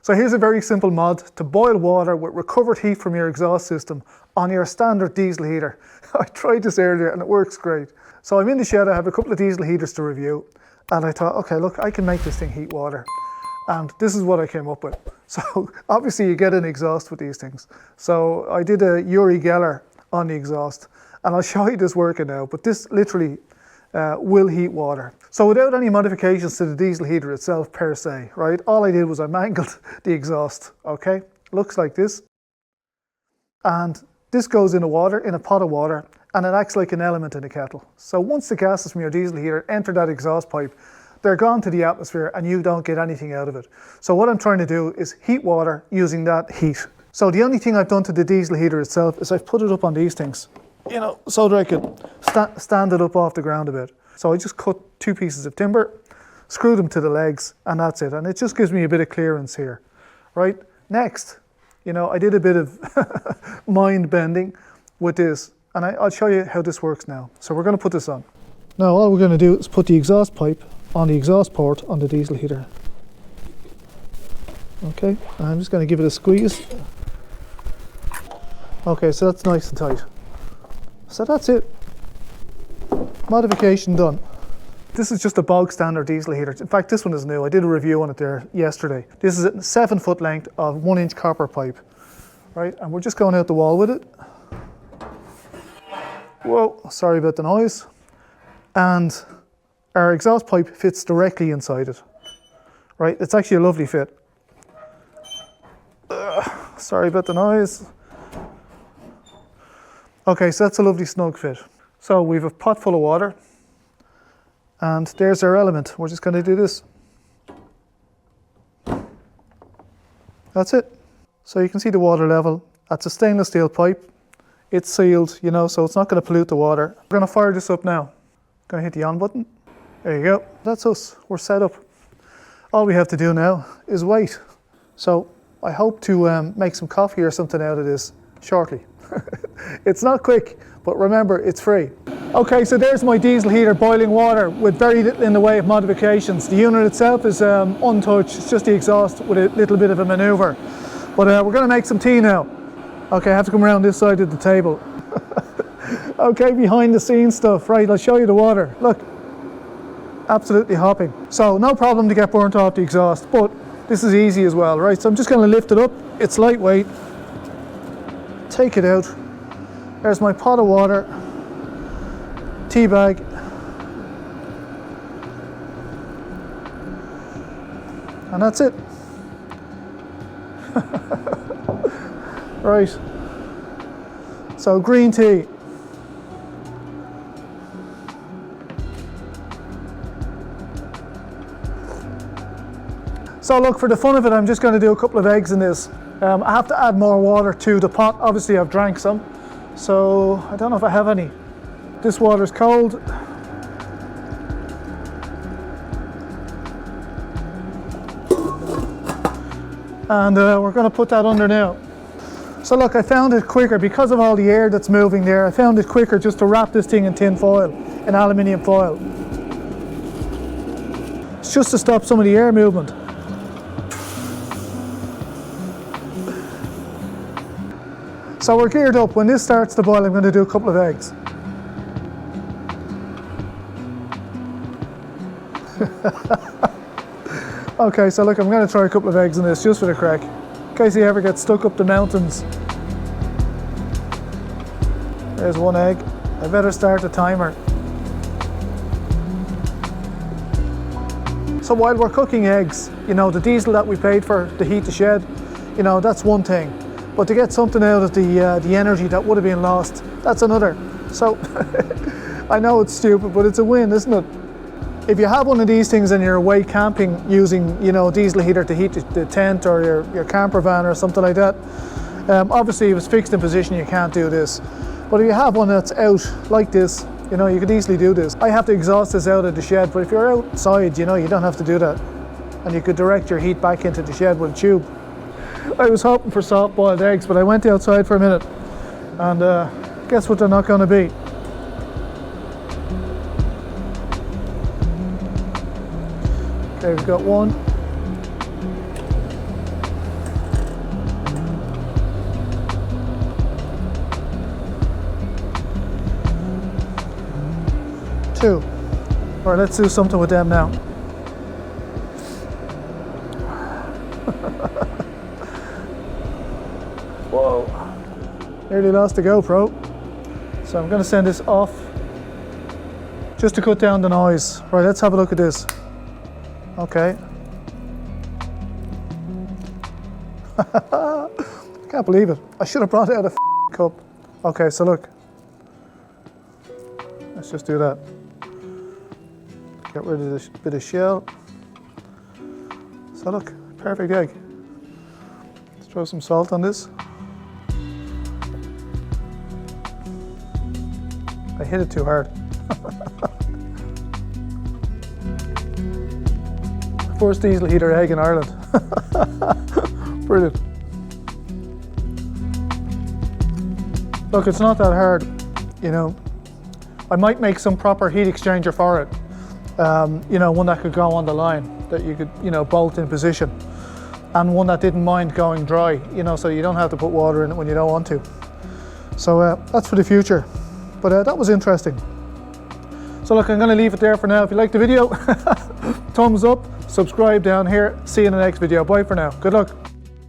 So here's a very simple mod to boil water with recovered heat from your exhaust system on your standard diesel heater. I tried this earlier and it works great. So I'm in the shed, I have a couple of diesel heaters to review, and I thought, okay, look, I can make this thing heat water. And this is what I came up with. So obviously you get an exhaust with these things. So I did a Uri Geller on the exhaust, and I'll show you this working now, but this literally will heat water. So without any modifications to the diesel heater itself per se, right? All I did was I mangled the exhaust, okay? Looks like this. And this goes in a pot of water, and it acts like an element in a kettle. So once the gases from your diesel heater enter that exhaust pipe, they're gone to the atmosphere and you don't get anything out of it. So what I'm trying to do is heat water using that heat. So the only thing I've done to the diesel heater itself is I've put it up on these things, you know, so that I could stand it up off the ground a bit. So I just cut 2 pieces of timber, screw them to the legs, and that's it. And it just gives me a bit of clearance here, right? Next, you know, I did a bit of mind bending with this, and I'll show you how this works now. So we're going to put this on. Now all we're going to do is put the exhaust pipe on the exhaust port on the diesel heater. Okay, I'm just going to give it a squeeze. Okay, so that's nice and tight. So that's it. Modification done. This is just a bog standard diesel heater. In fact, this one is new. I did a review on it there yesterday. This is a 7-foot length of 1-inch copper pipe, right? And we're just going out the wall with it. Whoa, sorry about the noise. And our exhaust pipe fits directly inside it, right? It's actually a lovely fit. Sorry about the noise. Okay, so that's a lovely snug fit. So we have a pot full of water, and there's our element. We're just going to do this. That's it. So you can see the water level. That's a stainless steel pipe. It's sealed, you know, so it's not going to pollute the water. We're going to fire this up now. Going to hit the on button. There you go. That's us. We're set up. All we have to do now is wait. So I hope to make some coffee or something out of this shortly. It's not quick, but remember, it's free. Okay, so there's my diesel heater boiling water with very little in the way of modifications. The unit itself is untouched. It's just the exhaust with a little bit of a maneuver. But we're going to make some tea now. Okay, I have to come around this side of the table. Okay, behind the scenes stuff. Right, I'll show you the water. Look, absolutely hopping. So no problem to get burnt off the exhaust, but this is easy as well, right? So I'm just going to lift it up. It's lightweight. Take it out. There's my pot of water, tea bag, and that's it. Right. So green tea. So look, for the fun of it, I'm just going to do a couple of eggs in this. I have to add more water to the pot. Obviously I've drank some, so I don't know if I have any. This water's cold. And we're going to put that under now. So look, I found it quicker, because of all the air that's moving there, I found it quicker just to wrap this thing in tin foil, in aluminium foil. It's just to stop some of the air movement. So we're geared up. When this starts to boil, I'm going to do a couple of eggs. Okay, so look, I'm going to try a couple of eggs in this just for the crack, in case you ever get stuck up the mountains. There's one egg. I better start the timer. So while we're cooking eggs, you know, the diesel that we paid for to heat the shed, you know, that's one thing. But to get something out of the energy that would have been lost, that's another. So I know it's stupid, but it's a win, isn't it? If you have one of these things and you're away camping using, you know, diesel heater to heat the tent or your camper van or something like that, obviously if it's fixed in position, you can't do this. But if you have one that's out like this, you know, you could easily do this. I have to exhaust this out of the shed, but if you're outside, you know, you don't have to do that. And you could direct your heat back into the shed with a tube. I was hoping for soft-boiled eggs, but I went outside for a minute, and guess what they're not going to be? Okay, we've got one. 2. All right, let's do something with them now. Whoa. Nearly lost the GoPro. So I'm going to send this off just to cut down the noise. Right, let's have a look at this. Okay. Can't believe it. I should have brought out a cup. Okay, so look. Let's just do that. Get rid of this bit of shell. So look, perfect egg. Let's throw some salt on this. I hit it too hard. First diesel heater egg in Ireland. Brilliant. Look, it's not that hard, you know. I might make some proper heat exchanger for it. You know, one that could go on the line, that you could, you know, bolt in position. And one that didn't mind going dry, you know, so you don't have to put water in it when you don't want to. So that's for the future. But that was interesting. So look, I'm going to leave it there for now. If you liked the video, thumbs up, subscribe down here. See you in the next video. Bye for now. Good luck.